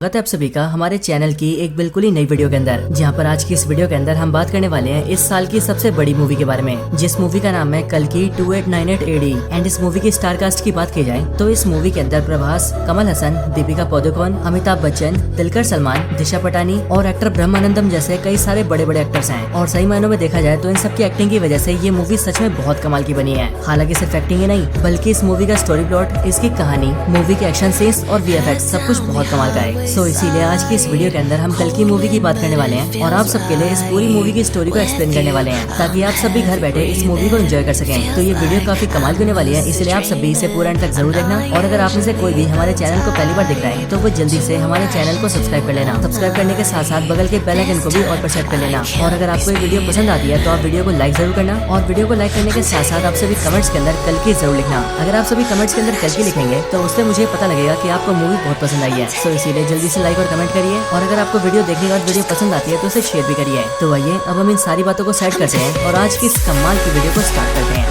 स्वागत है आप सभी का हमारे चैनल की एक बिल्कुल ही नई वीडियो के अंदर, जहां पर आज की इस वीडियो के अंदर हम बात करने वाले हैं इस साल की सबसे बड़ी मूवी के बारे में, जिस मूवी का नाम है कल्कि 2898 AD। एंड इस मूवी की स्टार कास्ट की बात की जाए तो इस मूवी के अंदर प्रभास, कमल हसन, दीपिका पादुकोण, अमिताभ बच्चन, दुलकर सलमान, दिशा पटानी और एक्टर ब्रह्मानंदम जैसे कई सारे बड़े बड़े एक्टर्स हैं। और सही मायनों में देखा जाए तो इन सबकी एक्टिंग की वजह से ये मूवी सच में बहुत कमाल की बनी है। हालांकि सिर्फ एक्टिंग ही नहीं बल्कि इस मूवी का स्टोरी प्लॉट, इसकी कहानी, मूवी के एक्शन सीन्स और VFX सब कुछ बहुत कमाल का है। सो इसीलिए आज की इस वीडियो के अंदर हम कल्कि मूवी की बात करने वाले हैं और आप सबके लिए इस पूरी मूवी की स्टोरी को एक्सप्लेन करने वाले हैं, ताकि आप सब भी घर बैठे इस मूवी को एंजॉय कर सकें। तो ये वीडियो काफी कमाल की होने वाली है, इसलिए आप सब भी इसे पूरा एंड तक जरूर देखना। और अगर आप में से कोई भी हमारे चैनल को पहली बार देख रहा है तो वो जल्दी से हमारे चैनल को सब्सक्राइब कर लेना। सब्सक्राइब करने के साथ साथ बगल के बेल आइकन को भी ऑल पर सेट कर लेना। और अगर आपको ये वीडियो पसंद आती है तो आप वीडियो को लाइक जरूर करना। और वीडियो को लाइक करने के साथ साथ आप सभी कमेंट्स के अंदर कल्कि जरूर लिखना। अगर आप सभी कमेंट्स के अंदर कल्कि लिखेंगे तो उससे मुझे पता लगेगा कि आपको मूवी बहुत पसंद आई है। सो इसीलिए जल्दी से लाइक और कमेंट करिए। और अगर आपको वीडियो देखने के बाद वीडियो पसंद आती है तो उसे शेयर भी करिए। तो आइए अब हम इन सारी बातों को सेट करते हैं और आज की इस कमाल की वीडियो को स्टार्ट करते हैं।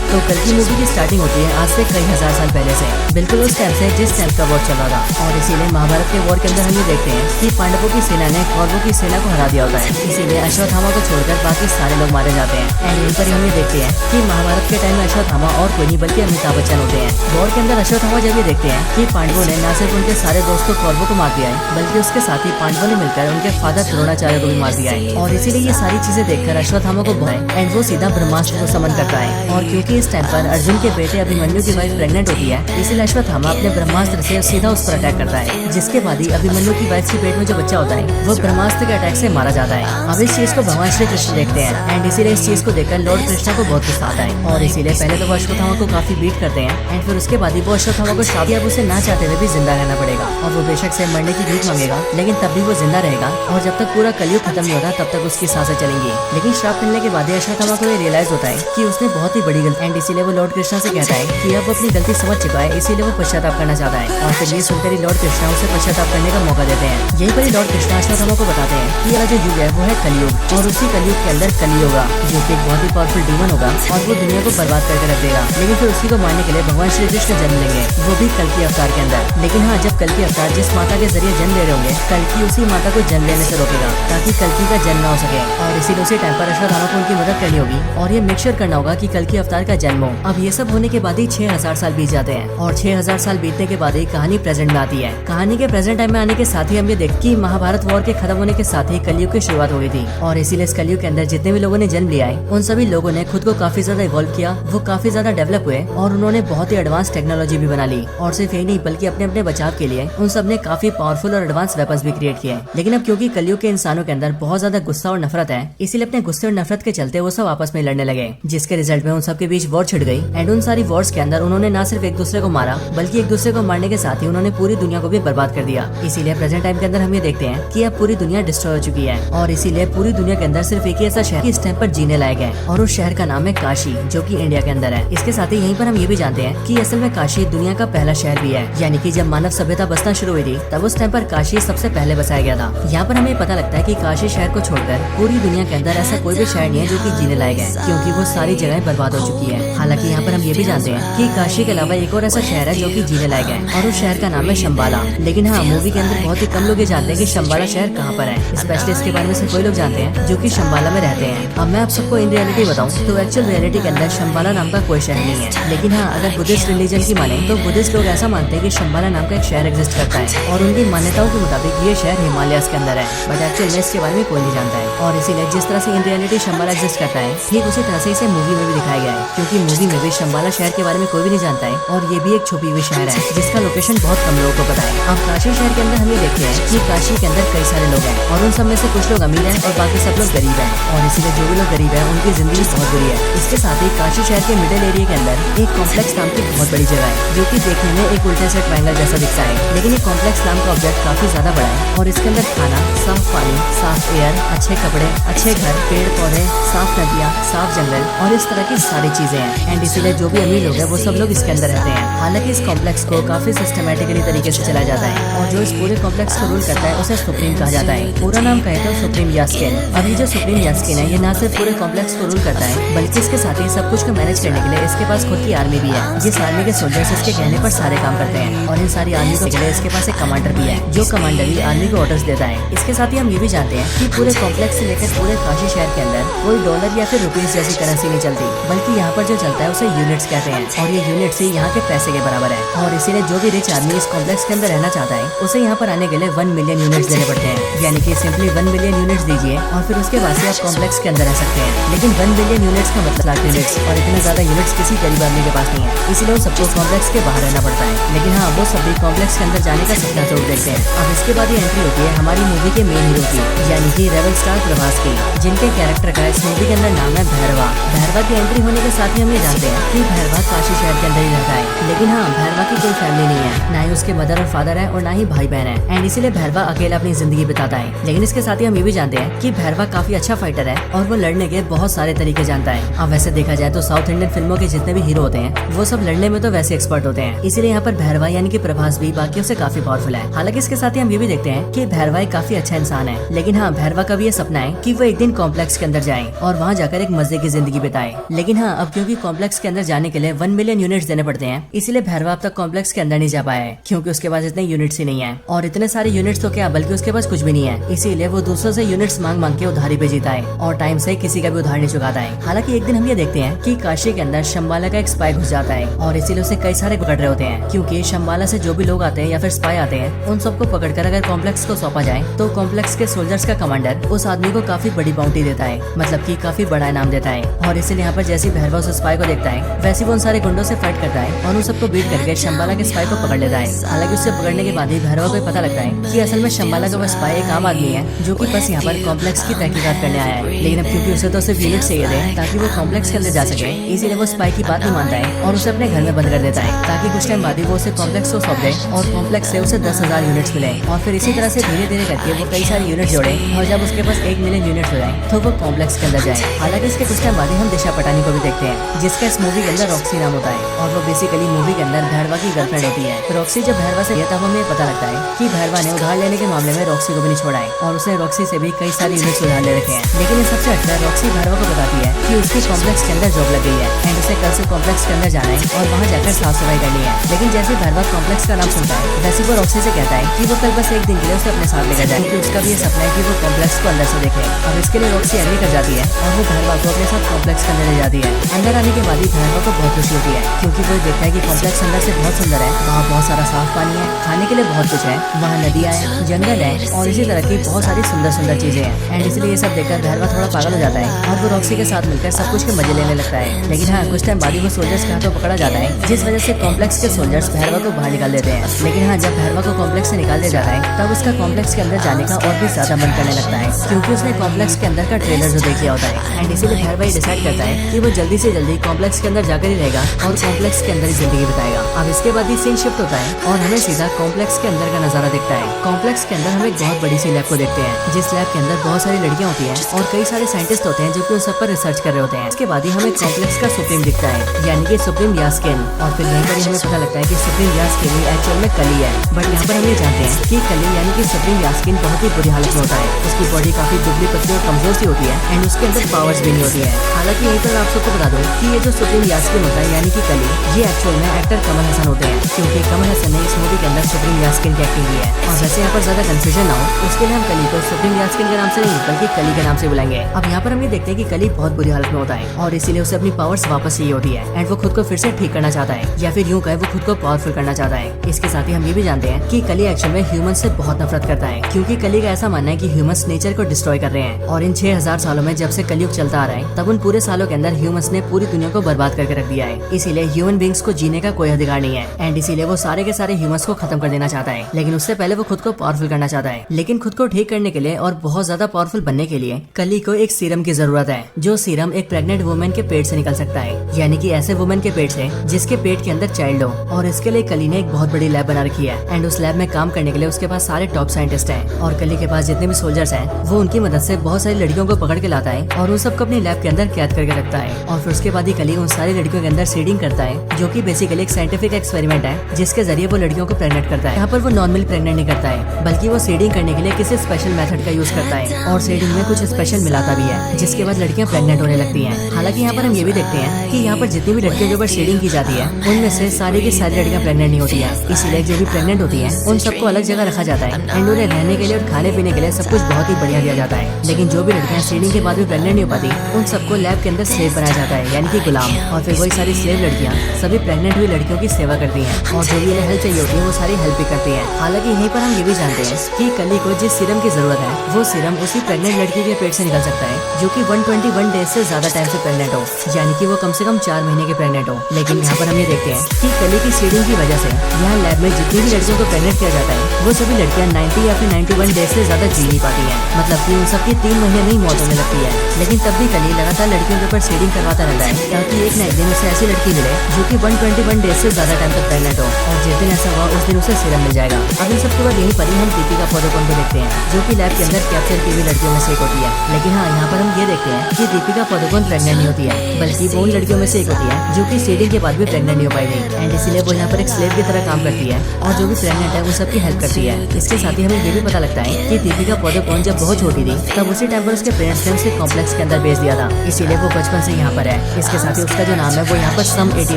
तो कल्कि मूवी की स्टार्टिंग होती है आज से कई हजार साल पहले से, बिल्कुल उस टाइम से जिस टाइम का वॉर चल रहा था। और इसीलिए महाभारत के वॉर के अंदर हम ये देखते हैं कि पांडवों की सेना ने कौरवों की सेना को हरा दिया होता है। इसीलिए अश्वत्थामा को छोड़कर बाकी सारे लोग मारे जाते हैं। एंड यहीं पर हम ये देखते हैं कि महाभारत के टाइम में अश्वत्थामा और कोई नहीं बल्कि अमिताभ बच्चन होते हैं। वॉर के अंदर अश्वत्थामा जब ये देखते हैं कि पांडवों ने न सिर्फ उनके सारे दोस्तों कौरवों को मार दिया है बल्कि उसके साथ ही पांडवों ने मिलकर उनके फादर द्रोणाचार्य को भी मार दिया है। और इसीलिए ये सारी चीजें देखकर अश्वत्थामा को बहुत एंड वो सीधा ब्रह्मास्त्र को समन करता है। और क्योंकि इस टाइम पर अर्जुन के बेटे अभिमन्यु की वाइफ प्रेग्नेंट होती है, इसलिए अश्वत्थामा अपने ब्रह्मास्त्र से सीधा उस पर अटैक करता है, जिसके बाद ही अभिमन्यु की वाइफ के पेट में जो बच्चा होता है वो ब्रह्मास्त्र के अटैक से मारा जाता है। अब इस चीज को भगवान श्री कृष्ण देखते हैं एंड इसीलिए इस चीज को देखकर लॉर्ड कृष्णा को बहुत गुस्सा आता है। और इसीलिए पहले तो वो अश्वत्थामा को काफी बीट करते हैं एंड फिर उसके बाद ही वो अश्वत्थामा को शादी अब उसे ना चाहते हुए भी जिंदा रहना पड़ेगा। और वो बेशक से मरने की भीख मांगेगा लेकिन तब भी वो जिंदा रहेगा। और जब तक पूरा कलयुग खत्म नहीं होता तब तक उसकी सांसें चलेंगी। लेकिन श्राप मिलने के बाद अश्वत्थामा को ये रियलाइज होता है कि उसने बहुत ही बड़ी गलती एंड इसीलिए वो लॉर्ड कृष्णा से कहता है कि अब अपनी गलती समझ चुका है, इसीलिए वो पश्चाताप करना चाहता है। और फिर ये सुनकर ही लॉर्ड कृष्णा उसे पश्चाताप करने का मौका देते हैं। यहीं पर ही लॉर्ड कृष्णा अश्वत्थामा को बताते हैं कि ये जो युग है वो है कलयुग और उसी कलयुग के अंदर कली होगा जो कि एक बहुत ही पावरफुल डीमन होगा और वो दुनिया को बर्बाद करके रख देगा। लेकिन फिर उसी को मारने के लिए भगवान श्री कृष्ण जन्म लेंगे, वो भी कल्कि अवतार के अंदर। लेकिन हाँ, जब कल्कि अवतार जिस माता के जरिए जन्म ले रहे होंगे कल्कि उसी माता को जन्म लेने से रोकेगा ताकि कल्कि का जन्म न हो सके। और इसीलिए उसी टाइम पर अश्वत्थामा को उनकी मदद करनी होगी और ये मेक श्योर करना होगा कि कल्कि अवतार का जन्म हो। अब ये सब होने के बाद ही 6000 साल बीत जाते हैं और 6000 साल बीतने के बाद ही कहानी प्रेजेंट में आती है। कहानी के प्रेजेंट टाइम में आने के साथ ही हम ये देखते कि महाभारत वॉर के खत्म होने के साथ ही कलयुग की शुरुआत हो गई थी। और इसीलिए इस कलयुग के अंदर जितने भी लोगों ने जन्म लिया है उन सभी लोगों ने खुद को काफी ज्यादा इवॉल्व किया, वो काफी ज्यादा डेवलप हुए और उन्होंने बहुत ही एडवांस टेक्नोलॉजी भी बना ली। और सिर्फ यही नहीं बल्कि अपने अपने बचाव के लिए उन सब ने काफी पावरफुल और एडवांस वेपन्स भी क्रिएट किए। लेकिन अब क्योंकि कलयुग के इंसानों के अंदर बहुत ज्यादा गुस्सा और नफरत है, इसीलिए अपने गुस्से और नफरत के चलते वो सब आपस में लड़ने लगे, जिसके रिजल्ट में उन सब के बीच वॉर छिड़ गई। एंड उन सारी वॉर्स के अंदर उन्होंने न सिर्फ एक दूसरे को मारा बल्कि एक दूसरे को मारने के साथ ही उन्होंने पूरी दुनिया को भी बर्बाद कर दिया। इसीलिए प्रेजेंट टाइम के अंदर हम ये देखते हैं कि अब पूरी दुनिया डिस्ट्रॉय हो चुकी है और इसीलिए पूरी दुनिया के अंदर सिर्फ एक ही ऐसा शहर इस टाइम पर जीने लायक है और उस शहर का नाम है काशी, जो कि इंडिया के अंदर है। इसके साथ ही यहीं पर हम ये भी जानते हैं कि असल में काशी दुनिया का पहला शहर भी है, यानी कि जब मानव सभ्यता बसना शुरू हुई थी तब उस टाइम पर काशी सबसे पहले बसाया गया था। यहाँ पर हमें पता लगता है कि काशी शहर को छोड़कर पूरी दुनिया के अंदर ऐसा कोई भी शहर नहीं है जो कि जीने लायक है, क्योंकि वो सारी जगहें बर्बाद हो चुकी है। हालांकि यहाँ पर हम ये भी जानते हैं कि काशी के अलावा एक और ऐसा शहर है जो कि जीने लायक है और उस शहर का नाम है शंबाला। लेकिन हाँ, मूवी के अंदर बहुत ही कम लोग ये जानते हैं कि शंबाला शहर कहाँ पर है, स्पेशली इसके बारे में से कोई लोग जानते हैं जो कि शंबाला में रहते हैं। अब मैं आप सबको इन रियलिटी बताऊं तो एक्चुअल रियलिटी के अंदर शंबाला नाम का कोई शहर नहीं है। लेकिन हाँ, अगर बुद्धिस्ट रिलीजन की माने तो बुद्धिस्ट लोग ऐसा मानते हैं कि शंबाला नाम का एक शहर एग्जिस्ट करता है और उनकी मान्यताओं के मुताबिक ये शहर हिमालयस के अंदर है, बट एक्चुअल में इसके बारे में कोई नहीं जानता है। और इसीलिए जिस तरह से इन रियलिटी शंबाला एग्जिस्ट करता है ठीक उसी तरह से इसे मूवी में भी दिखाया गया है, क्योंकि मूवी में भी शंबाला शहर के बारे में कोई भी नहीं जानता है और ये भी एक छुपी हुई शहर है जिसका लोकेशन बहुत कम लोगों को पता है। अब काशी शहर के अंदर हम ये देखते हैं कि काशी के अंदर कई सारे लोग हैं और उन सब में से कुछ लोग अमीर हैं और बाकी सब लोग गरीब हैं और इसीलिए जो भी लोग गरीब हैं उनकी जिंदगी बहुत बुरी है। इसके साथ ही काशी शहर के मिडिल एरिया के अंदर एक कॉम्प्लेक्स नाम की बहुत बड़ी जगह है जो कि देखने में एक उल्टे से ट्रायंगल जैसा दिखता है, लेकिन ये कॉम्प्लेक्स नाम का ऑब्जेक्ट काफी ज्यादा बड़ा है और इसके अंदर खाना, साफ पानी, साफ एयर, अच्छे कपड़े, अच्छे घर, पेड़ पौधे, साफ नदियाँ, साफ जंगल और इस तरह की सारी चीजें चीजें हैं एंड इसीलिए जो भी अमीर लोग हैं वो सब लोग इसके अंदर रहते हैं। हालांकि इस कॉम्प्लेक्स को काफी सिस्टमेटिकली तरीके से चलाया जाता है और जो इस पूरे कॉम्प्लेक्स को रूल करता है उसे सुप्रीम कहा जाता है। पूरा नाम कहे तो सुप्रीम यास्किन। अब ये जो सुप्रीम यास्किन है ये ना सिर्फ पूरे कॉम्प्लेक्स को रूल करता है बल्कि इसके साथ ही सब कुछ को मैनेज करने के लिए इसके पास खुद की आर्मी भी है, जिस आर्मी के सोल्जर्स इसके कहने पर सारे काम करते हैं और इन सारी आर्मी को लिए इसके पास एक कमांडर भी है जो कमांडर ही आर्मी को ऑर्डर्स देता है। इसके साथ ही हम ये भी जानते हैं कि पूरे कॉम्प्लेक्स से लेकर पूरे काशी शहर के अंदर कोई डॉलर या फिर रुपीज जैसी करेंसी नहीं चलती, बल्कि यहाँ पर जो चलता है उसे यूनिट्स कहते हैं और ये यूनिट्स ही यहाँ के पैसे के बराबर है। और इसीलिए जो भी रिच आदमी इस कॉम्प्लेक्स के अंदर रहना चाहता है उसे यहाँ पर आने के लिए 1 मिलियन यूनिट्स देने पड़ते हैं, यानी कि सिंपली 1 मिलियन यूनिट्स दीजिए और फिर उसके बाद से आप कॉम्प्लेक्स के अंदर रह सकते हैं। लेकिन 1 मिलियन यूनिट्स का मतलब लाख यूनिट्स और इतना ज्यादा यूनिट्स किसी गरीब आदमी के पास नहीं है, इसलिए सबको कॉम्प्लेक्स के बाहर रहना पड़ता है। लेकिन हाँ, वो सभी कॉम्प्लेक्स के अंदर जाने का सपना जरूर देखते हैं। अब इसके बाद ये एंट्री होती है हमारी मूवी के मेन हीरो की, यानी कि रेबल स्टार प्रभास की, जिनके कैरेक्टर का इस मूवी के अंदर नाम है भैरवा। भैरवा की एंट्री होने के साथ ही हम ये जानते हैं कि भैरवा काशी शहर के अंदर ही रहता है। लेकिन हाँ, भैरवा की कोई फैमिली नहीं है, ना ही उसके मदर और फादर है और ना ही भाई बहन है एंड इसीलिए भैरवा अकेला अपनी जिंदगी बिताता है। लेकिन इसके साथ ही हम ये भी जानते हैं कि भैरवा काफी अच्छा फाइटर है और वो लड़ने के बहुत सारे तरीके जानता है। अब वैसे देखा जाए तो साउथ इंडियन फिल्मों के जितने भी हीरो होते हैं वो सब लड़ने में तो वैसे एक्सपर्ट होते हैं, इसीलिए यहाँ पर भैरवा यानी कि प्रभास भी बाकियों से काफी पावरफुल है। हालांकि इसके साथ ही हम ये भी देखते हैं कि भैरवा एक काफी अच्छा इंसान है। लेकिन हाँ, भैरवा का भी ये सपना है कि वो एक दिन कॉम्प्लेक्स के अंदर जाए और वहाँ जाकर एक मजे की जिंदगी बिताए। लेकिन हाँ, अब क्योंकि कॉम्प्लेक्स के अंदर जाने के लिए 1 मिलियन यूनिट्स देने पड़ते हैं, इसीलिए भैरवा अब तक कॉम्प्लेक्स के अंदर नहीं जा पाया है क्योंकि उसके पास इतने यूनिट्स ही नहीं है। और इतने सारे यूनिट्स तो क्या, बल्कि उसके पास कुछ भी नहीं है, इसीलिए वो दूसरों से यूनिट्स मांग मांग के उधारी पे जीता है और टाइम से किसी का भी उधार नहीं चुकाता है। हालांकि एक दिन हम ये देखते हैं कि काशी के अंदर शंबाला का एक स्पाई घुस जाता है और इसीलिए उसे कई सारे पकड़ रहे होते हैं, क्योंकि शंबाला से जो भी लोग आते हैं या फिर स्पाई आते हैं उन सबको पकड़कर अगर कॉम्प्लेक्स को सौंपा जाए तो कॉम्प्लेक्स के सोल्जर्स का कमांडर उस आदमी को काफी बड़ी बाउंटी देता है, मतलब कि काफी बड़ा इनाम देता है। और इसीलिए यहाँ पर जैसे भैरवा उस स्पाई को देखता है वैसे वो उन सारे गुंडों से फाइट करता है और उन सबको बीट करके शंबाला के स्पाई को पकड़ लेता है। हालांकि उससे पकड़ने के बाद ही भैरवा को पता लगता है कि असल में शंबाला का वो स्पाई एक आम आदमी है जो कि बस यहाँ पर कॉम्प्लेक्स की तहकीकात करने आया है। लेकिन अब क्योंकि उसे तो सिर्फ यूनिट चाहिए थे ताकि वो कॉम्प्लेक्स के अंदर जा सके, इसीलिए वो स्पाई की बात नहीं मानता है और उसे अपने घर में बंद कर देता है ताकि कुछ टाइम बाद ही वो उसे कॉम्प्लेक्स को सौंप दे और कॉम्प्लेक्स से उसे 10,000 यूनिट्स मिले। और फिर इसी तरह से धीरे धीरे करके वो कई सारे यूनिट जोड़े और जब उसके पास 1 मिलियन यूनिट हो जाए तो वो कॉम्प्लेक्स के अंदर जाए। हालांकि इसके कुछ टाइम बाद ही हम दिशा पटानी को भी देखते हैं जिसका इस मूवी के अंदर रॉक्सी नाम होता है और वो बेसिकली मूवी के अंदर भैरवा की गर्लफ्रेंड होती है। रॉक्सी जब भैरवा से गया तब हमें पता लगता है कि भैरवा ने उधार लेने के मामले में रॉक्सी को भी नहीं छोड़ा है और उसने रॉक्सी से भी कई सारी यूनिट्स उधार ले रखे हैं। लेकिन ये सबसे अच्छा रॉक्सी भैरवा को बताती है कि उसकी कॉम्प्लेक्स के अंदर जॉब लग गई है एंड उसे कल से कॉम्प्लेक्स के अंदर जाना है और वहाँ जाकर साफ सफाई करनी है। लेकिन जैसे भैरवा कॉम्प्लेक्स का नाम सुनता है वैसे वो रॉक्सी से कहता है कि वो कल बस एक दिन के लिए उसे अपने साथ लेकर जाए क्योंकि उसका भी ये सपना है कि वो कॉम्प्लेक्स को अंदर से देखे। अब इसके लिए रॉक्सी एग्री कर जाती है और वो भैरवा को अपने साथ कॉम्प्लेक्स के अंदर ले जाती है। अंदर आने के बाद ही भैरवा को बहुत खुशी होती है क्योंकि वो देखता है कि कॉम्प्लेक्स अंदर से बहुत सुंदर है, वहाँ बहुत सारा साफ पानी है, खाने के लिए बहुत कुछ है, वहाँ नदियाँ है, जंगल है और इसी तरह की बहुत सारी सुंदर सुंदर चीजें हैं एंड इसलिए ये सब देखकर भैरवा थोड़ा पागल हो जाता है और वो रॉक्सी के साथ मिलकर सब कुछ के मजे लेने लगता है। लेकिन हाँ, कुछ टाइम बाद ही वो सोल्जर्स के हाथों पकड़ा जाता है जिस वजह से कॉम्प्लेक्स के सोल्जर्स भैरवा को बाहर निकाल देते हैं। लेकिन हाँ, जब भैरवा को कॉम्प्लेक्स से निकाल दिया जाता है तब उसका कॉम्प्लेक्स के अंदर जाने का और भी ज्यादा मन करने लगता है क्योंकि उसने कॉम्प्लेक्स के अंदर का ट्रेलर जो देख लिया होता है एंड इसीलिए भैरवा डिसाइड करता है कि वो जल्दी से जल्दी कॉम्प्लेक्स के अंदर जाकर ही रहेगा और कॉम्प्लेक्स के अंदर ही जिंदगी बिताएगा। अब इसके बाद ही सीन शिफ्ट होता है और हमें सीधा कॉम्प्लेक्स के अंदर का नजारा दिखता है। कॉम्प्लेक्स के अंदर हम एक बहुत बड़ी सी लैब को देखते हैं जिस लैब के अंदर बहुत सारी लड़कियां होती हैं और कई सारे साइंटिस्ट होते हैं जो कि उन सब पर रिसर्च कर रहे होते हैं। इसके बाद ही हमें कॉम्प्लेक्स का सुप्रीम दिखता है यानी कि सुप्रीम यास्किन और फिर यहीं पर हमें पता लगता है कि सुप्रीम यास्किन एक्चुअल में कली है। बट यहाँ पर हम ये जानते हैं कि कली यानी कि सुप्रीम यास्किन बहुत ही बुरी हालत में होता है, उसकी बॉडी काफी दुबली पतली और कमजोर सी होती है एंड उसके अंदर पावर्स भी नहीं होती है। हालांकि यहीं पर आप सबको बता दो कि ये जो सुप्रीम यास्किन होता है यानी कि कली, ये एक्चुअल में एक्टर कमल हसन होते हैं क्योंकि कमल हसन ने इस मूवी के अंदर सुप्रीम यास्किन की एक्टिंग की है। और वैसे यहाँ पर ज्यादा कंफ्यूजन ना हो उसके लिए हम कली को सुप्रीम यास्किन के नाम से नहीं बल्कि कली के नाम से बुलाएंगे। अब यहाँ पर हम ये देखते हैं कि कली बहुत बुरी हालत में होता है और इसीलिए उसे अपनी पावर्स वापस चाहिए होती है एंड वो खुद को फिर से ठीक करना चाहता है या फिर यूं कहे वो खुद को पावरफुल करना चाहता है। इसके साथ ही हम ये भी जानते हैं कि कली एक्चुअल में ह्यूमन से बहुत नफरत करता है क्योंकि कली का ऐसा मानना है कि ह्यूमंस नेचर को डिस्ट्रॉय कर रहे हैं और इन 6000 सालों में जब से कलयुग चलता आ रहा है तब उन पूरे सालों के अंदर ह्यूमंस ने पूरी दुनिया को बर्बाद करके रख दिया है। इसीलिए ह्यूमन बींग्स को जीने का कोई अधिकार नहीं है एंड इसीलिए वो सारे के सारे ह्यूमंस को खत्म कर देना चाहता है। लेकिन उससे पहले वो खुद को पावरफुल करना चाहता है। लेकिन खुद को ठीक करने के लिए और बहुत ज्यादा पावरफुल बनने के लिए कली को एक सीरम की जरूरत है जो सीरम एक प्रेग्नेंट वुमेन के पेट से निकल सकता है यानी कि ऐसे वुमेन के पेट से जिसके पेट के अंदर चाइल्ड हो। और इसके लिए कली ने एक बहुत बड़ी लैब बना रखी है एंड उस लैब में काम करने के लिए उसके पास सारे टॉप साइंटिस्ट हैं और कली के पास जितने भी सोल्जर्स हैं वो उनकी मदद से बहुत सारी लड़कियों को पकड़ के लाता है और उन सबको अपनी लैब के अंदर कैद करके रखता है और फिर उसके बाद ही कली उन सारी लड़कियों के अंदर सीडिंग करता है, जो कि बेसिकली एक साइंटिफिक एक्सपेरिमेंट है जिसके जरिए वो लड़कियों को प्रेग्नेंट करता है। यहाँ पर वो नॉर्मली प्रेग्नेंट नहीं करता है, बल्कि वो सीडिंग करने के लिए किसी स्पेशल मेथड का यूज करता है और सीडिंग में कुछ स्पेशल मिलाता भी है, जिसके बाद लड़कियां प्रेग्नेंट होने लगती हैं। हालांकि यहाँ पर हम ये भी देखते हैं कि यहाँ पर जितनी भी लड़कियों के ऊपर सीडिंग की जाती है उनमें से सारी की सारी लड़कियां प्रेग्नेंट नहीं होती है। इसीलिए जो भी प्रेग्नेंट होती है उन सबको अलग जगह रखा जाता है एंड उन्हें रहने के लिए और खाने पीने के लिए सब कुछ बहुत ही बढ़िया दिया जाता है। लेकिन जो भी लड़कियां सीडिंग के बाद भी प्रेग्नेंट नहीं हो पाती उन सबको लैब के अंदर स्लेव बनाया जाता है, यानी कि गुलाम। और फिर वही सारी स्लेव लड़कियां सभी प्रेग्नेंट हुई लड़कियों की सेवा करती हैं और जो भी उन्हें हेल्प चाहिए होती है वो सारी हेल्प भी करती है। हालांकि यहीं पर हम ये भी जानते हैं कि कली को जिस सीरम की जरूरत है वो सीरम उसी प्रेग्नेंट लड़की के पेट से निकल सकता है, जो कि 121 डेज से ज्यादा टाइम से प्रेग्नेंट हो, यानी कि वो कम से कम 4 महीने के प्रेग्नेंट हो। लेकिन यहाँ पर हम ये देखते हैं कि कली की सीडिंग की वजह से यहाँ लैब में जितनी भी लड़कियों को प्रेग्नेंट किया जाता है वो सभी लड़कियाँ 90 या फिर 91 डेज से ज्यादा जी नहीं पाती है, मतलब कि उन सबकी 3 महीने में ही मौत होने लगती है। लेकिन तब भी कली लगातार लड़कियों के ऊपर सीडिंग करवाता रहता है ताकि एक न एक दिन उसे ऐसी लड़की मिले जो कि 121 डेज से ज्यादा टाइम तक प्रेग्नेंट हो, और जिस दिन ऐसा हुआ उस दिन उसे सीरम मिल जाएगा। अब इन सबके बाद यहीं पर ही हम दीपिका पादुकोण को देखते हैं, जो कि लैब के अंदर कैप्चर की हुई लड़कियों में से एक होती है। लेकिन हाँ, यहाँ पर हम ये देखते हैं कि दीपिका पादुकोण प्रेग्नेंट नहीं होती है, बल्कि वो उन लड़कियों में से एक होती है जो कि सीडिंग के बाद भी प्रेग्नेंट नहीं हो पाई थी एंड इसीलिए वो यहाँ पर एक स्लेव की तरह काम करती है और जो भी प्रेग्नेंट है उन सबकी हेल्प करती है। इसके साथ ही हमें ये भी पता लगता है कि दीपिका पादुकोण जब बहुत छोटी थी तब उसी टाइम पर उसके पेरेंट्स ने उसे कॉम्प्लेक्स के अंदर भेज दिया था, इसीलिए वो बचपन से यहाँ पर है। इसके साथ ही उसका जो नाम है वो यहाँ पर सम 80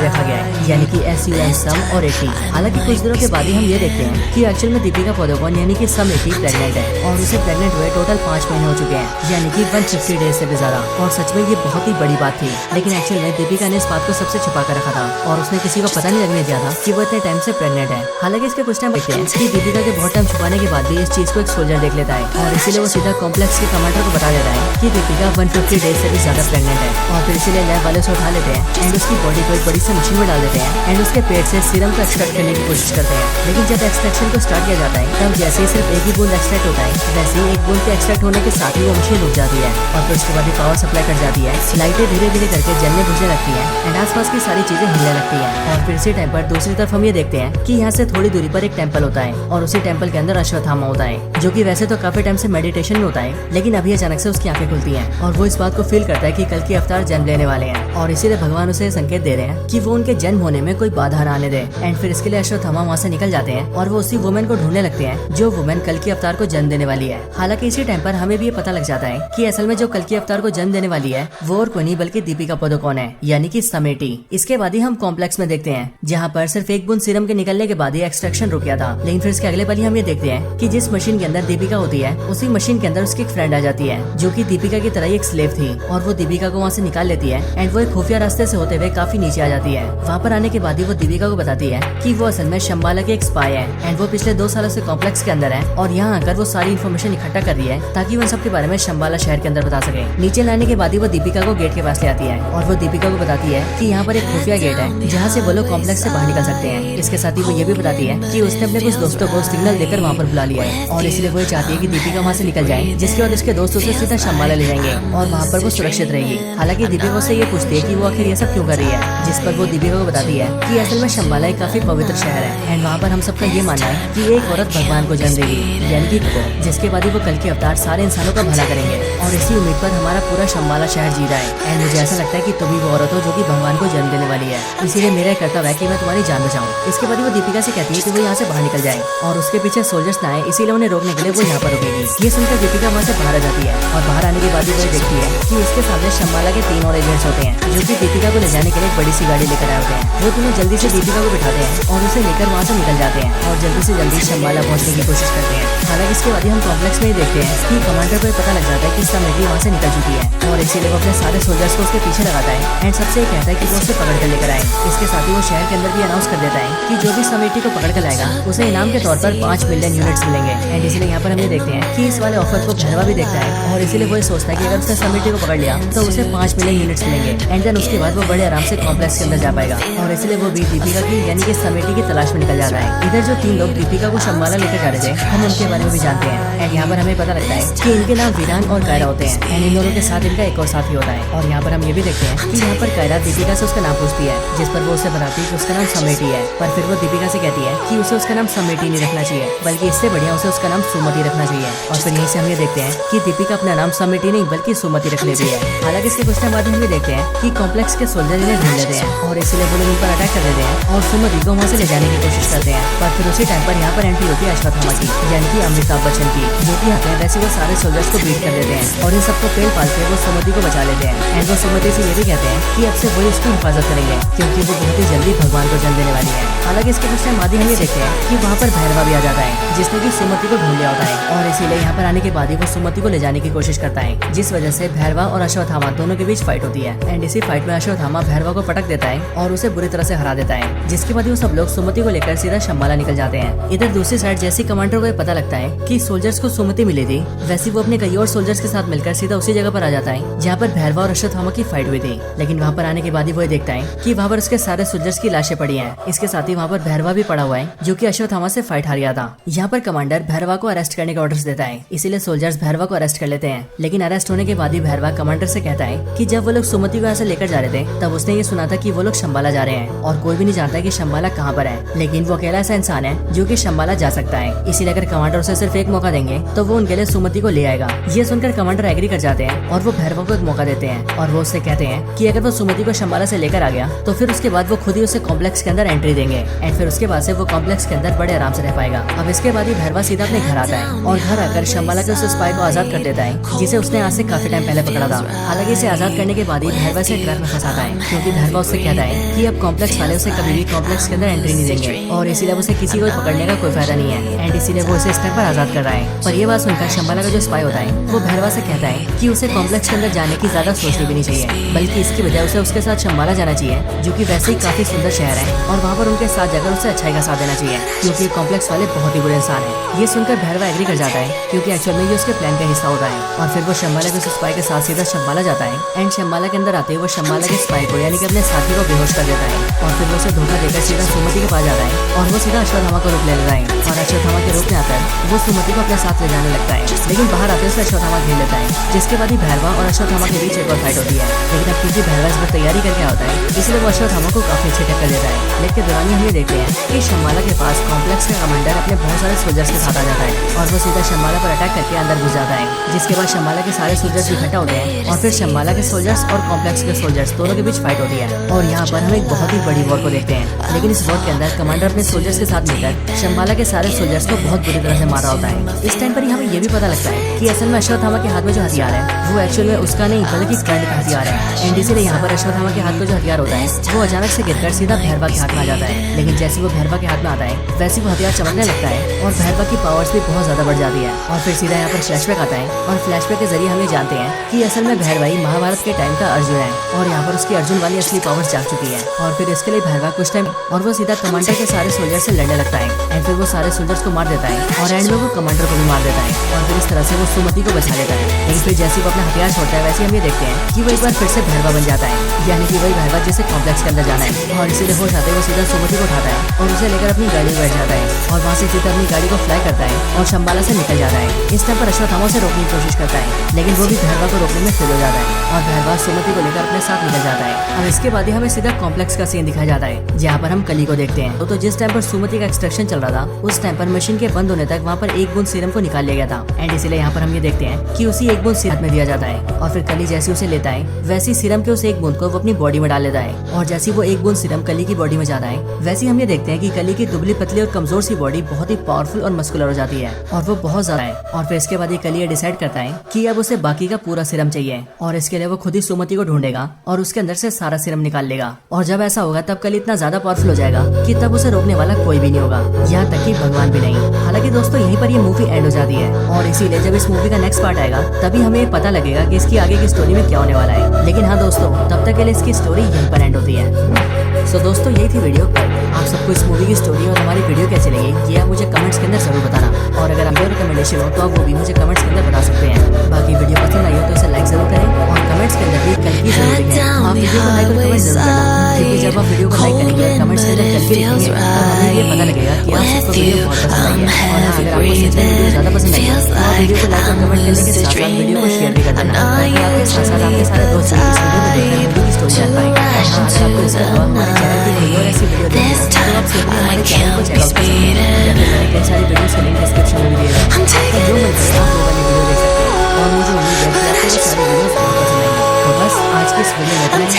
रखा गया है, यानी कि SUM सम और 80। हालांकि कुछ दिनों के बाद ही हम ये देखते हैं कि एक्चुअल में दीपिका पादुकोण यानी कि सम 80 प्रेग्नेंट है और उसे प्रेग्नेंट हुए टोटल 5 महीने हो चुके हैं, यानी कि 150 डेज से भी ज्यादा। और सच में ये बहुत ही बड़ी बात थी, लेकिन एक्चुअल में दीपिका ने इस बात को सबसे छुपा कर रखा था और उसने किसी को पता नहीं लगने दिया था कि वो इतने टाइम से प्रेग्नेंट है। हालांकि इसके कुछ टाइम देखते हैं कि दीपिका के बहुत टाइम छुपाने के बाद भी इस चीज को एक सोल्जर देख लेता है और इसीलिए वो सीधा कॉम्प्लेक्स के कमांडर को बता देता है कि दीपिका 150 डेज से भी ज्यादा प्रेग्नेंट है। और फिर इसीलिए लैब वाले उसे उठा लेते हैं एंड उसकी बॉडी को एक बड़ी सी मशीन में डाल देते हैं एंड उसके पेट से सीरम को एक्सट्रैक्ट करने की कोशिश करते हैं। लेकिन जब एक्सट्रैक्शन को स्टार्ट किया जाता है तब जैसे ही सिर्फ एक ही बूंद एक्सट्रैक्ट होता है वैसे ही एक बूंद के एक्सट्रैक्ट होने के साथ ही वो मशीन रुक जाती है और फिर उसके बाद पावर सप्लाई कट जाती है, लाइटें धीरे धीरे करके जलने बुझने लगती है एंड आसपास की सारी चीजें हिलने लगती है। और फिर इसी टाइम पर दूसरी तरफ हम ये देखते हैं कि यहाँ से थोड़ी दूरी पर एक टेम्पल होता है और उसी टेम्पल के अंदर अश्वत्थामा होता है, जो कि वैसे तो काफी टाइम से मेडिटेशन में होता है, लेकिन अभी अचानक से उसकी आंखें खुलती हैं और वो इस बात को फील करता है कि कल की अवतार जन्म लेने वाले हैं और इसीलिए भगवान उसे संकेत दे रहे हैं कि वो उनके जन्म होने में कोई बाधा न आने दे। एंड फिर इसके लिए अश्वत्थामा वहाँ से निकल जाते हैं और वो उसी वुमेन को ढूंढने लगते हैं जो वुमेन कल की अवतार को जन्म देने वाली है। हालांकि इसी टाइम पर हमें भी ये पता लग जाता है कि असल में जो कल की अवतार को जन्म देने वाली है वो और कोई नहीं बल्कि दीपिका पादुकोण है, यानी कि सम 80। इसके बाद ही हम कॉम्प्लेक्स में देखते हैं जहाँ पर सिर्फ एक बूंद सीरम के निकलने के बाद ही एक्सट्रैक्शन रुक गया था। लेकिन फिर इसके अगले पल ही हम ये देखते हैं कि जिस मशीन के अंदर दीपिका होती है उसी मशीन के अंदर उसकी एक फ्रेंड आ जाती है जो कि दीपिका की तरह ही एक स्लेव थी और वो दीपिका को वहाँ से निकाल लेती है एंड वो एक खुफिया रास्ते से होते हुए काफी नीचे आ जाती है। वहाँ पर आने के बाद ही वो दीपिका को बताती है कि वो असल में शंबाला के एक स्पाई है एंड वो पिछले 2 सालों से कॉम्प्लेक्स के अंदर है और यहाँ आकर वो सारी इन्फॉर्मेशन इकट्ठा कर रही है ताकि वो सब के बारे में शंबाला शहर के अंदर बता सके। नीचे लाने के बाद ही वो दीपिका को गेट के पास ले आती है और वो दीपिका को बताती है कि यहाँ पर एक खुफिया गेट है जहाँ से वो लोग कॉम्प्लेक्स से बाहर निकल सकते हैं। इसके साथ ही वो ये भी बताती है कि उसने अपने कुछ दोस्तों को सिग्नल देकर वहाँ पर बुला लिया है और इसलिए वो चाहती है कि दीपिका वहाँ से निकल जाए, जिसके बाद उसके दोस्त उसे सीधा शंबाला ले जाएंगे और वहाँ पर वो सुरक्षित रहेगी। हालांकि दीपिका से ये पूछती है कि वो आखिर ये सब क्यों कर रही है, जिस पर वो दीपिका को बताती है कि असल में शंबाला एक काफी पवित्र शहर है एंड वहाँ पर हम सबका ये मानना है कि एक औरत भगवान को जन्म देगी, यानी कि को, जिसके बाद ही वो कल के अवतार सारे इंसानों का भला करेंगे और इसी उम्मीद पर हमारा पूरा शंबाला शहर जी रहा है। एंड मुझे ऐसा लगता है कि तुम ही वो औरत हो जो कि भगवान को जन्म देने वाली है, इसीलिए मेरा कर्तव्य है कि मैं तुम्हारी जान बचाऊं। इसके बाद वो दीपिका से कहती है कि वो यहाँ से बाहर निकल जाए और उसके पीछे सोल्जर्स ना आए, इसीलिए उन्हें रोकने के लिए वो यहाँ पर रुकेगी। ये सुनकर दीपिका वहाँ से बाहर आ जाती है और बाहर आने के बाद वो देखती है कि उसके सामने शंबाला के 3 और एजेंट्स होते हैं जो कि दीपिका को ले जाने के लिए एक बड़ी सी गाड़ी लेकर आए होते हैं। वो तीनों जल्दी से दीपिका को बिठाते हैं और उसे लेकर वहाँ से निकल जाते हैं और जल्दी से जल्दी शंबाला पहुँचने की कोशिश करते हैं। हालांकि इसके बाद हम कॉम्प्लेक्स में ही देखते हैं कि कमांडर को पता लग जाता है कि सम 80 वहाँ से निकल चुकी है और इसीलिए वो अपने सारे सोल्जर्स को उसके पीछे लगाता है एंड सबसे कहता है कि वो उसे पकड़ कर लेकर आए। इसके साथ ही वो शहर के अंदर भी अनाउंस कर देता है कि जो भी सम 80 को पकड़ कर लाएगा उसे इनाम के तौर पर 5 मिलियन यूनिट्स मिलेंगे। एंड इसलिए यहाँ पर हम ये देखते हैं कि इस वाले ऑफर को भैरवा भी देखता है और इसीलिए वो सोचता है कि अगर उसने सम 80 को पकड़ लिया तो उसे 5 मिलियन यूनिट्स मिलेंगे एंड देन उसके बाद वो बड़े आराम से कॉम्प्लेक्स के अंदर जा पाएगा और इसलिए वो भी दीपिका की यानी कि सम 80 की तलाश में निकल जाता है। इधर जो 3 लोग दीपिका को शंबाला लेकर जा रहे थे हम उनके बारे में भी जानते हैं एंड यहाँ पर हमें पता लगता है कि इनके नाम वीरान और कायरा होते हैं एंड इन दोनों के साथ इनका एक और साथी होता है। और यहाँ पर हम ये भी देखते हैं कि यहाँ पर कायरा दीपिका से उसका नाम पूछती है, जिस पर वो उसे बताती है कि उसका नाम सम 80 है, पर फिर वो दीपिका से कहती है कि उसे उसका नाम सम 80 नहीं रखना चाहिए बल्कि इससे बढ़िया उसे उसका नाम सुमति रखना चाहिए। और फिर यहीं से हम ये देखते हैं कि दीपिका अपना नाम सम 80 नहीं बल्कि सुमति रख लेती है। हालांकि इसके कुछ टाइम बाद हम ये देखते हैं हैं कि कॉम्प्लेक्स के सोल्जर इन्हें ढूंढ लेते हैं और इसीलिए वो लोग उन पर अटैक कर देते हैं और सुमति को वहाँ से ले जाने की कोशिश करते हैं। पर फिर उसी टाइम पर यहाँ पर एंट्री होती है अश्वत्थामा की, यानी कि अमिताभ बच्चन की, जो कि आते हैं वैसे वो सारे सोल्जर्स को बीट कर देते हैं और इन सबको फेल पाल के वो सुमति को बचा लेते हैं। एंड वो सुमति से ये भी कहते हैं कि अब से वही उसकी हिफाजत करेंगे क्योंकि वो बहुत ही जल्दी भगवान को जन्म देने वाली है। हालांकि इसके कुछ टाइम बाद ही हम ये देखते हैं कि वहाँ पर भैरवा भी आ जाता है जिसने की सुमति को ढूंढ लिया होता है और इसीलिए यहाँ पर आने के बाद ही वो सुमति को ले जाने की कोशिश करता है, जिस वजह से भैरवा और अश्वत्थामा दोनों के बीच फाइट होती है। एंड इसी फाइट में अश्वत्थामा भैरवा को पटक देता है और उसे बुरी तरह से हरा देता है, जिसके बाद वो सब लोग सुमति को लेकर सीधा शंबाला निकल जाते हैं। इधर दूसरी साइड जैसे कमांडर को ये पता लगता है कि सोल्जर्स को सुमति मिली थी, वैसे वो अपने कई और सोल्जर्स के साथ मिलकर सीधा उसी जगह पर आ जाता है जहाँ पर भैरवा और अश्वत्थामा की फाइट हुई थी। लेकिन वहाँ पर आने के बाद ही वो देखता है कि वहाँ पर उसके सारे सोल्जर्स की लाशें पड़ी हैं। इसके साथ ही वहाँ पर भैरवा भी पड़ा हुआ है जो कि अश्वत्थामा से फाइट हार गया था। यहाँ पर कमांडर भैरवा को अरेस्ट करने का ऑर्डर्स देता है, इसीलिए सोल्जर्स भैरवा को अरेस्ट कर लेते हैं। लेकिन अरेस्ट होने के बाद ही भैरवा कमांडर से कहता है कि जब वो लोग सुमति को यहाँ से लेकर जा रहे थे तब उसने ये सुना था कि वो लोग शंबाला जा रहे हैं और कोई भी नहीं जानता कि शंबाला कहाँ पर है, लेकिन वो अकेला ऐसा इंसान है जो कि शंबाला जा सकता है। इसीलिए अगर कमांडर उसे सिर्फ एक मौका देंगे तो वो उनके लिए सुमति को ले आएगा। ये सुनकर कमांडर एग्री कर जाते हैं और वो भैरवा को एक मौका देते हैं और वो उससे कहते हैं कि अगर वो सुमति को शंबाला से लेकर आ गया तो फिर उसके बाद वो खुद ही उसे कॉम्प्लेक्स के अंदर एंट्री देंगे एंड फिर उसके बाद से वो कॉम्प्लेक्स के अंदर बड़े आराम से रह पाएगा। अब इसके बाद ही भैरवा सीधा अपने घर आता है और घर आकर शंबाला के उस स्पाई को आजाद कर देता है जिसे उसने आज से काफी टाइम पहले पकड़ा था। हालांकि इसे आजाद करने के बाद ही भैरवा से ट्रैप में फंसाता है क्योंकि भैरवा उससे कहता है कि अब कॉम्प्लेक्स वाले उसे कभी भी कॉम्प्लेक्स के अंदर एंट्री नहीं देंगे और इसीलिए उसे किसी को पकड़ने का कोई फायदा नहीं है एंड इसीलिए वो उसे इस टाइम पर आजाद कर रहा है। पर ये बात सुनकर शंबाला का जो स्पाई होता है वो भैरवा से कहता है कि उसे कॉम्प्लेक्स के अंदर जाने की ज्यादा सोचनी भी नहीं चाहिए, बल्कि इसकी बजाय उसे उसके साथ शंबाला जाना चाहिए जो कि वैसे ही काफी सुंदर शहर है और वहाँ पर उनके साथ जाकर उसे अच्छाई का साथ देना चाहिए क्योंकि कॉम्प्लेक्स वाले बहुत ही बुरे इंसान है। ये सुनकर भैरवा एग्री कर जाता है क्योंकि एक्चुअल में ये उसके प्लान का हिस्सा होता है और फिर वो शंबाला के स्पाई के साथ सीधा शंबाला जाता है एंड शंबाला के अंदर आते ही वो शंबाला के स्पाई को यानी कि अपने साथी को बेहोश कर देता है और फिर वो उसे धोखा देकर सीधा सुमति के पास जाता है और वो सीधा अश्वत्थामा को रोक ले लेता है और अश्वत्थामा के रोकने आकर वो सुमति को अपने साथ ले जाने लगता है। लेकिन बाहर आते उसे अश्वत्थामा घेर लेता है, जिसके बाद ही भैरवा और अश्वत्थामा के बीच एक और फाइट होती है। लेकिन अब क्योंकि भैरवा इस पर तैयारी करके आता है इसलिए वो अश्वत्थामा को काफी अच्छी टक्कर देता है। लेकिन दौरान हम ये देखते हैं कि शंबाला के पास कॉम्प्लेक्स का कमांडर अपने बहुत सारे सोल्जर्स के साथ आ जाता है और वो सीधा शंबाला पर अटैक करके अंदर घुस जाता है, जिसके बाद शंबाला के सारे सोल्जर्स इकट्ठा होते हैं और फिर शंबाला के सोल्जर्स और कॉम्प्लेक्स के सोल्जर्स दोनों के बीच फाइट होती है। और यहाँ पर हम एक बहुत ही बड़ी वॉर को देखते हैं। लेकिन इस वॉर के अंदर कमांडर अपने सोल्जर्स के साथ मिलकर शंबाला के सारे सोल्जर्स को बहुत बुरी तरह से मारा होता है। इस टाइम पर ही हमें ये भी पता लगता है कि असल में अश्वत्थामा के हाथ में जो हथियार है वो एक्चुअल में उसका नहीं बल्कि कर्ण का हथियार है एंड इसीलिए यहाँ पर अश्वत्थामा के हाथ में जो हथियार होता है वो अचानक से गिरकर सीधा भैरवा के हाथ में आ जाता है। लेकिन जैसे वो भैरवा के हाथ में आता है वैसे वो हथियार चमकने लगता है और भैरवा की पावर्स भी बहुत ज्यादा बढ़ जाती है। और फिर सीधा यहाँ पर फ्लैशबैक आता है और फ्लैशबैक के जरिए हम ये जानते हैं कि असल में भैरवा ही महाभारत के टाइम का अर्जुन है और यहाँ पर उसकी अर्जुन वाली असली पावर्स जाग चुकी है। और फिर इसके लिए भैरवा कुछ टाइम और वो सीधा कमांडर के सारे सोल्जर से लड़ने लगता है एंड फिर वो सारे सोल्जर्स को मार देता है और एंड में वो कमांडर को भी मार देता है और फिर इस तरह से वो सुमति को बचा लेता है। लेकिन फिर जैसे वो अपना हथियार छोड़ता है वैसे हम ये देखते हैं कि वो एक बार फिर से भैरवा बन जाता है, यानी कि वही भैरवा जिसे कॉम्प्लेक्स के अंदर जाना है। और इसीलिए होश आते वो सीधा सुमति को उठाता है और उसे लेकर अपनी गाड़ी में बैठ जाता है और वहाँ से सीधा अपनी गाड़ी को फ्लाई करता है और शंबाला से निकल जाता है। इस टाइम पर अश्वत्थामा से रोकने की कोशिश करता है लेकिन वो भी भैरवा को रोकने में फेल हो जाता है और भैरवा सुमति को लेकर अपने साथ निकल जाता है। अब इसके बाद ही हमें सीधा कॉम्प्लेक्स का सीन दिखाया जाता है जहाँ पर हम कली को देखते हैं। तो जिस टाइम पर सुमति का एक्सट्रैक्शन चल रहा था उस टाइम पर मशीन के बंद होने तक वहाँ पर एक बूंद सीरम को निकाल लिया गया था एंड इसीलिए यहाँ पर हम ये देखते हैं कि उसी एक बूंद सीरम में दिया जाता है और फिर कली जैसे उसे लेता है वैसी सीरम के उस एक बूंद को वो अपनी बॉडी में डाल लेता है और जैसे वो एक बूंद सीरम कली की बॉडी में जाता है वैसे हम ये देखते हैं कि कली की दुबली पतली और कमजोर सी बॉडी बहुत ही पावरफुल और मस्कुलर हो जाती है और वो बहुत ज्यादा है। और फिर इसके बाद ये कली डिसाइड करता है कि अब उसे बाकी का पूरा सीरम चाहिए और इसके लिए वो खुद ही सुमति को ढूंढेगा और उसके अंदर से सारा सीरम निकाल लेगा। और जब ऐसा होगा तब कली इतना ज्यादा पावरफुल हो जाएगा कि तब उसे रोकने वाला कोई भी नहीं होगा, यहाँ तक कि भगवान भी नहीं। हालांकि दोस्तों यहीं पर ये मूवी एंड हो जाती है और इसीलिए जब इस मूवी का नेक्स्ट पार्ट आएगा तभी हमें पता लगेगा कि इसकी आगे की स्टोरी में क्या होने वाला है। लेकिन हाँ दोस्तों, तब तक के लिए इसकी स्टोरी यहीं पर एंड होती है। सो दोस्तों यही थी वीडियो। आप सबको इस मूवी की स्टोरी और हमारी वीडियो कैसी लगी ये आप मुझे कमेंट्स के अंदर जरूर बताना और अगर आपको रिकमेंडेशन हो तो आप वो भी मुझे कमेंट्स के अंदर बता सकते हैं। बाकी वीडियो पसंद आई हो तो इसे लाइक जरूर करें और कमेंट्स के अंदर भी कल की जरूर लिखें। आप वीडियो को लाइक और कमेंट जरूर करना क्योंकि जब आप वीडियो को लाइक करेंगे कमेंट्स के अंदर कल की लिखेंगे तो हमें ये पता लगेगा कि आप सबको वीडियो बहुत पसंद आई है। और हाँ, अगर आपको सच में वीडियो ज्यादा पसंद आई है तो आप वीडियो को लाइक और कमेंट करने के साथ साथ वीडियो को शेयर भी कर देना ताकि आपके साथ साथ आपके सारे दोस्त इस वीडियो को देखकर मूवी की स्टोरी जान पाएंगे। हाँ, अगर आपको इसके अलावा हमारे चैनल की कोई और ऐसी वीडियो देखनी है तो आप सिर्फ हमारे चैनल को चेक आउट कर सकते हैं या फिर मैंने कई सारी वीडियोस के लिंक डिस्क्रिप्शन में दिए हैं तो जो मन करे आप वो वाली वीडियो देख सकते हैं। और मुझे उम्मीद है कि आपको ये सारी वीडियोस बहुत पसंद आएंगी। तो बस आज की इस वीडियो में इतना ही।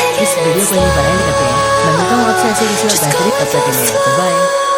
मिलते हैं किसी और बेहतरीन, तब तक के लिए बाय।